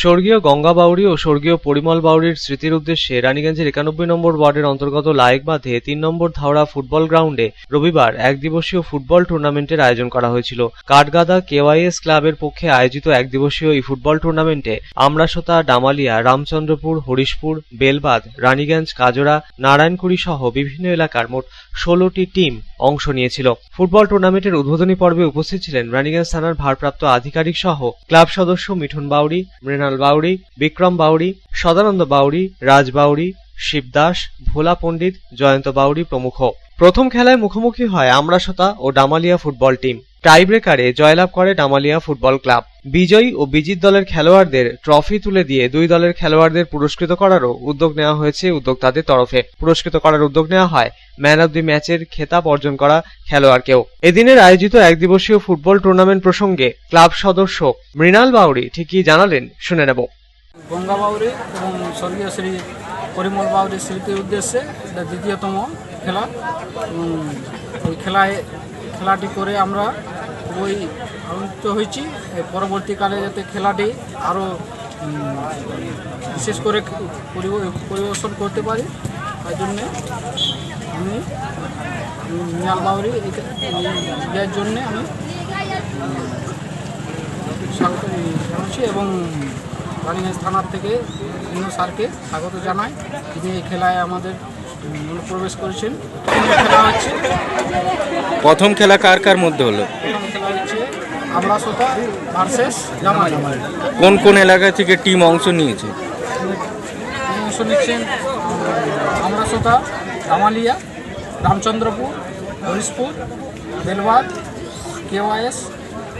স্বর্গীয় গঙ্গা বাউরি ও স্বর্গীয় পরিমল বাউরির স্মৃতির উদ্দেশ্যে রানীগঞ্জের 91 নম্বর ওয়ার্ডের অন্তর্গত লায়েক বাঁধে 3 নম্বর ধাওড়া ফুটবল গ্রাউন্ডে রবিবার এক দিবসীয় ফুটবল টুর্নামেন্টের আয়োজন করা হয়েছিল। কাঠগাদা কেওয়াইএস ক্লাবের পক্ষে আয়োজিত এক দিবসীয় এই ফুটবল টুর্নামেন্টে আমরাসোতা, ডামালিয়া, রামচন্দ্রপুর, হরিশপুর, বেলবাঁধ, রানীগঞ্জ, কাজরা, নারায়ণকুড়ি সহ বিভিন্ন এলাকার মোট 16টি টিম অংশ নিয়েছিল। ফুটবল টুর্নামেন্টের উদ্বোধনী পর্বে উপস্থিত ছিলেন রানীগঞ্জ থানার ভারপ্রাপ্ত আধিকারিক সহ ক্লাব সদস্য মিঠুন বাউরি, মৃণাল বাউরি, বিক্রম বাউরি, সদানন্দ বাউরি, রাজ বাউরি, শিবদাস, ভোলা পণ্ডিত, জয়ন্ত বাউরি প্রমুখ। প্রথম খেলায় মুখোমুখি হয় আমরাসোতা ও ডামালিয়া ফুটবল টিম। টাইব্রেকারে জয়লাভ করে ডামালিয়া ফুটবল ক্লাব। বিজয়ী ও বিজিত দলের খেলোয়াড়দের ট্রফি তুলে দিয়ে দুই দলের খেলোয়াড়দের পুরস্কৃত করারও উদ্যোগ নেওয়া হয়েছে উদ্যোক্তাদের তরফে। পুরস্কৃত করার উদ্যোগ নেওয়া হয় ম্যান অব দি ম্যাচের খেতাব অর্জন করা খেলোয়াড়কেও। এদিনের আয়োজিত এক দিবসীয় ফুটবল টুর্নামেন্ট প্রসঙ্গে ক্লাব সদস্য মৃণাল বাউরি ঠিক কি জানালেন শুনে নেব। গঙ্গা বাউরি এবং স্বর্গীয় শ্রী পরিমল বাউরির স্মৃতির উদ্দেশ্যে এটা দ্বিতীয়তম খেলা। ওই খেলাটি করে আমরা খুবই আনন্দিত হয়েছি। পরবর্তীকালে যাতে খেলাটি আরও বিশেষ করে পরিবেশন করতে পারি, তাই জন্যে আমি মৃণাল বাউরি এর জন্যে আমি স্বাগত জানাচ্ছি এবং রানীগঞ্জ থানার থেকে বিভিন্ন স্যারকে স্বাগত জানাই, তিনি এই খেলায় আমাদের প্রবেশ করেছেন। খেলা হচ্ছে, প্রথম খেলা কার কার মধ্যে হলো? প্রথম খেলা হচ্ছে আমরাসোতা ভার্সেস ডামালিয়া। কোন কোন এলাকা থেকে টিম অংশ নিয়েছে? অংশ নিচ্ছেন আমরাসোতা, ডামালিয়া, রামচন্দ্রপুর, হরিশপুর, বেলবাদ, কেওয়াইএস,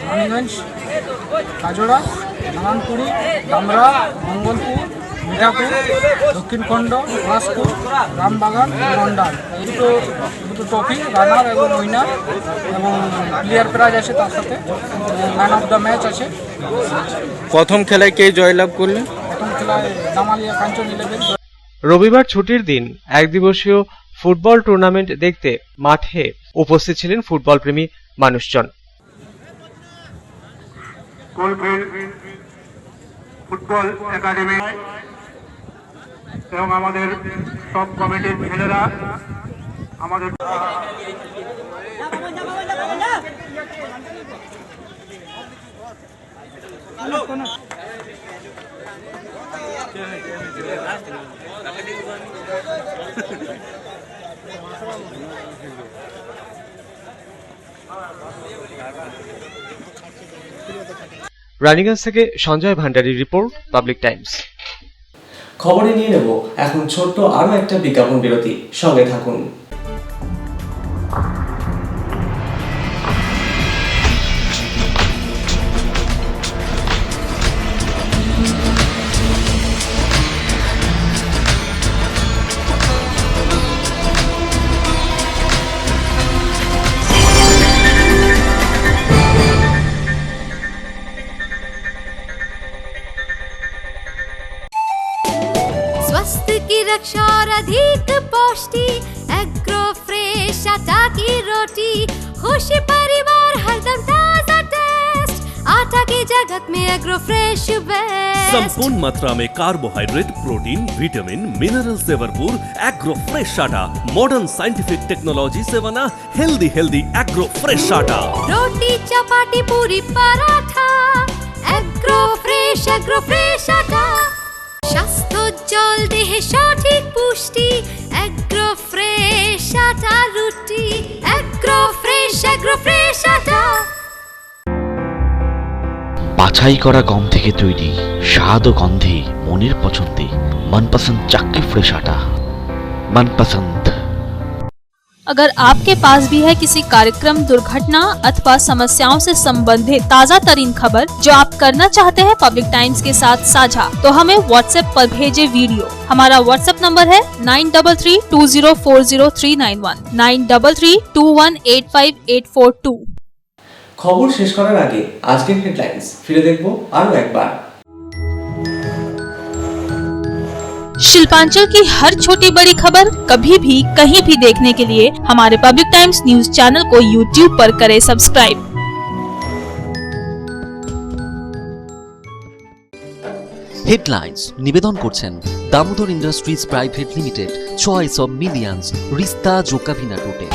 রানীগঞ্জ, কাজরা, নারায়ণপুরি, ডামরা, মঙ্গলপুর, মিঠাপুর, দক্ষিণখণ্ড, পলাশপুর, রামবাগান, মন্ডাল। এই দুটো ট্রফি রানার এবং উইনার এবং প্লেয়ার প্রাইজ আছে, তার সাথে ম্যান অফ দ্য ম্যাচ আছে। প্রথম খেলায় কে জয়লাভ করলেন? প্রথম খেলায় ডামালিয়া কাঞ্চন 11। রবিবার ছুটির দিন এক দিবসীয় ফুটবল টুর্নামেন্ট দেখতে মাঠে উপস্থিত ছিলেন ফুটবল প্রেমী মানুষজন। ফুটবল একাডেমি এবং আমাদের সব কমিটির ছেলেরা আমাদের রানীগঞ্জ থেকে সঞ্জয় ভান্ডারীর রিপোর্ট, পাবলিক টাইমস। খবরে নিয়ে নেব এখন ছোট্ট আরো একটা বিজ্ঞাপন বিরতি, সঙ্গে থাকুন। स्वास्थ्य की रक्षा और अधिक पौष्टि, एग्रो फ्रेश आटा की रोटी, खुशी परिवार हरदम ताजा टेस्ट, आटा की जगत में एग्रो फ्रेश बेस्ट। संपूर्ण मात्रा में कार्बोहाइड्रेट, प्रोटीन, विटामिन, मिनरल से भरपूर एग्रो फ्रेश आटा, मॉडर्न साइंटिफिक टेक्नोलॉजी से बना हेल्दी एग्रो फ्रेश आटा। रोटी चपाटी पूरी पराठा, एग्रो फ्रेश आटा। স্বাস্থ্যোজ্জ্বল দেহে সঠিক পুষ্টি, এগ্রো ফ্রেশ আটা রুটি, এগ্রো ফ্রেশ আটা। বাছাই বাছাই করা গম থেকে তৈরি, স্বাদ ও গন্ধে মনের পছন্দে मनपसंद चक्की फ्रेश आटा, मनपसंद। अगर आपके पास भी है किसी कार्यक्रम, दुर्घटना अथवा समस्याओं से संबंधित ताज़ा तरीन खबर जो आप करना चाहते हैं पब्लिक टाइम्स के साथ साझा, तो हमें व्हाट्सएप पर भेजे वीडियो। हमारा व्हाट्सएप नंबर है 9332040391, 9332185842। খবর শেষ করার আগে আজকের হেডলাইন্স ফিরে দেখব আরো একবার। शिल्पांचल की हर छोटी बड़ी खबर कभी भी कहीं भी देखने के लिए हमारे पब्लिक टाइम्स न्यूज चैनल को YouTube पर करें सब्सक्राइब। হেডলাইন্স নিবেদন করছেন Damodar industries private limited, choice of millions, রিস্তা জোকাভিনা রুটে।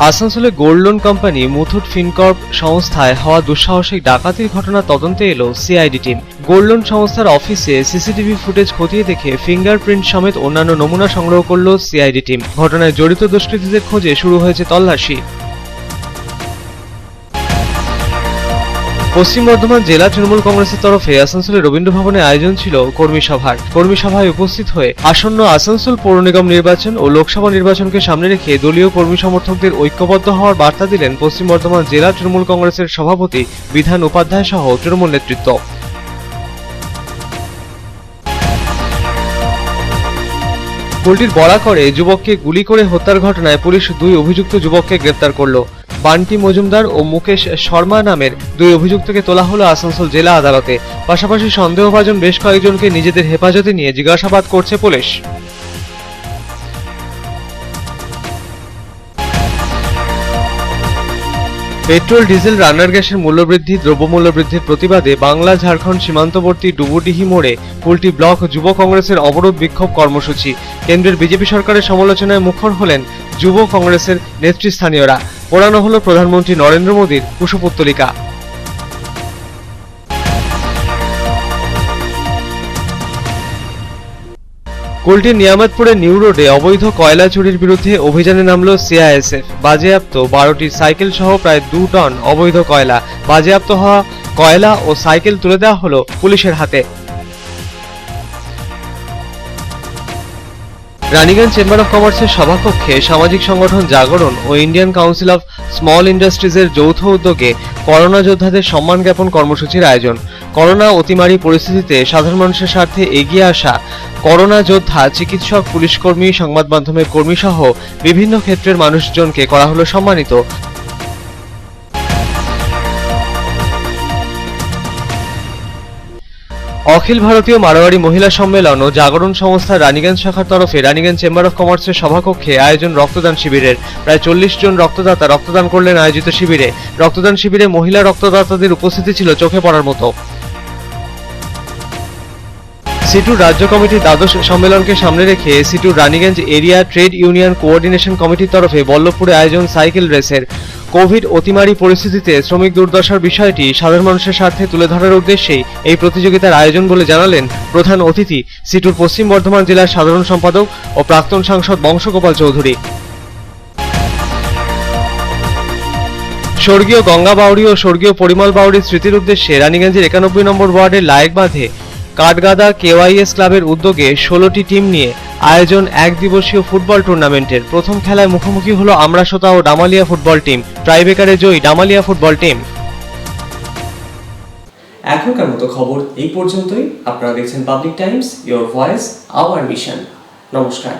আসানসোলে gold loan company Muthoot Fincorp সংস্থায় হওয়া দুঃসাহসিক ডাকাতির ঘটনা তদন্তে এলো সিআইডি টিম। গোল্ড লোন সংস্থার অফিসে সিসিটিভি ফুটেজ খতিয়ে দেখে ফিঙ্গারপ্রিন্ট সমেত অন্যান্য নমুনা সংগ্রহ করল সিআইডি টিম। ঘটনায় জড়িত দুষ্কৃতীদের খোঁজে শুরু হয়েছে তল্লাশি। পশ্চিম বর্ধমান জেলা তৃণমূল কংগ্রেসের তরফে আসানসোলের রবীন্দ্র ভবনে আয়োজন ছিল কর্মী সভার। কর্মী সভায় উপস্থিত হয়ে আসন্ন আসানসোল পৌর নিগম নির্বাচন ও লোকসভা নির্বাচনকে সামনে রেখে দলীয় কর্মী সমর্থকদের ঐক্যবদ্ধ হওয়ার বার্তা দিলেন পশ্চিম বর্ধমান জেলা তৃণমূল কংগ্রেসের সভাপতি বিধান উপাধ্যায় সহ তৃণমূল নেতৃত্ব। কুলটির বরাকরে যুবককে গুলি করে হত্যার ঘটনায় পুলিশ দুই অভিযুক্ত যুবককে গ্রেপ্তার করল। বান্টি মজুমদার ও মুকেশ শর্মা নামের দুই অভিযুক্তকে তোলা হলো আসানসোল জেলা আদালতে। পাশাপাশি সন্দেহভাজন বেশ কয়েকজনকে নিজেদের হেফাজতে নিয়ে জিজ্ঞাসাবাদ করছে পুলিশ। পেট্রোল, ডিজেল, রান্নার গ্যাসের মূল্যবৃদ্ধি, দ্রব্যমূল্য বৃদ্ধির প্রতিবাদে বাংলা ঝাড়খণ্ড সীমান্তবর্তী ডুবুডিহি মোড়ে কুলটি ব্লক যুব কংগ্রেসের অবরোধ বিক্ষোভ কর্মসূচি। কেন্দ্রের বিজেপি সরকারের সমালোচনায় মুখর হলেন যুব কংগ্রেসের নেতৃস্থানীয়রা। পোড়ানো হল প্রধানমন্ত্রী নরেন্দ্র মোদীর কুশপুত্তলিকা। কুলটির নিয়ামতপুরের নিউ রোডে অবৈধ কয়লা চুরির বিরুদ্ধে অভিযানে নামল সিআইএসএফ। বাজেয়াপ্ত 12টি সাইকেল সহ প্রায় 2 টন অবৈধ কয়লা। বাজেয়াপ্ত হওয়া কয়লা ও সাইকেল তুলে দেওয়া হলো পুলিশের হাতে। রানীগঞ্জ চেম্বার অফ কমার্সের সভাকক্ষে সামাজিক সংগঠন জাগরণ ও ইন্ডিয়ান কাউন্সিল অফ স্মল ইন্ডাস্ট্রিজের যৌথ উদ্যোগে করোনা যোদ্ধাদের সম্মান জ্ঞাপন কর্মসূচির আয়োজন। করোনা অতিমারী পরিস্থিতিতে সাধারণ মানুষের স্বার্থে এগিয়ে আসা করোনা যোদ্ধা, চিকিৎসক, পুলিশকর্মী, সংবাদ মাধ্যমের কর্মী সহ বিভিন্ন ক্ষেত্রের মানুষজনকে করা হলো সম্মানিত। অখিল ভারতীয় মারোয়াড়ি মহিলা সম্মেলন ও জাগরণ সংস্থার রানীগঞ্জ শাখার তরফে রানীগঞ্জ চেম্বার অফ কমার্সের সভাকক্ষে আয়োজন রক্তদান শিবিরের। প্রায় 40 জন রক্তদাতা রক্তদান করলেন আয়োজিত শিবিরে। রক্তদান শিবিরে মহিলা রক্তদাতাদের উপস্থিতি ছিল চোখে পড়ার মতো। সিটুর রাজ্য কমিটির দ্বাদশ সম্মেলনকে সামনে রেখে সিটুর Raniganj area trade union coordination কমিটির তরফে বল্লভপুরে আয়োজন সাইকেল রেসের। কোভিড অতিমারী পরিস্থিতিতে শ্রমিক দুর্দশার বিষয়টি সাধারণ মানুষের স্বার্থে তুলে ধরার উদ্দেশ্যেই এই প্রতিযোগিতার আয়োজন বলে জানালেন প্রধান অতিথি সিটুর পশ্চিম বর্ধমান জেলার সাধারণ সম্পাদক ও প্রাক্তন সাংসদ বংশগোপাল চৌধুরী। স্বর্গীয় গঙ্গা বাউড়ি ও স্বর্গীয় পরিমল বাউড়ির স্মৃতির উদ্দেশ্যে রানীগঞ্জের 91 নম্বর ওয়ার্ডের লায়েক বাঁধে কাঠগাদা কেওয়াইএস ক্লাবের উদ্যোগে 16টি টিম নিয়ে আয়োজন এক দিবসীয় ফুটবল টুর্নামেন্টের। প্রথম খেলায় মুখোমুখি হলো আমরাসোতা ও ডামালিয়া ফুটবল টিম। টাইব্রেকারে জয়ী ডামালিয়া ফুটবল টিম। এখনকার মতো খবর এই পর্যন্তই। আপনারা দেখছেন public Times, your voice hour mission. নমস্কার।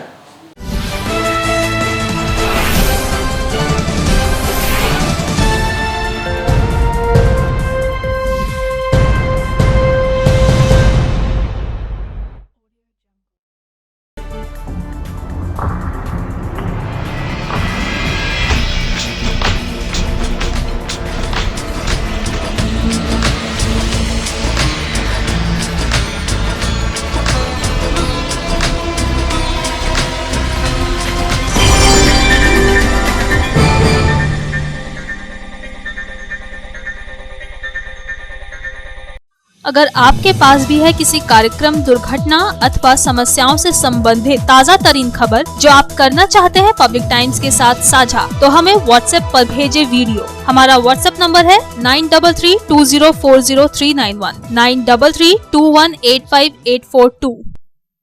अगर आपके पास भी है किसी कार्यक्रम, दुर्घटना अथवा समस्याओं से संबंधित ताज़ा तरीन खबर जो आप करना चाहते हैं पब्लिक टाइम्स के साथ साझा, तो हमें व्हाट्सएप पर भेजे वीडियो। हमारा व्हाट्सएप नंबर है 9332040391 9332185842।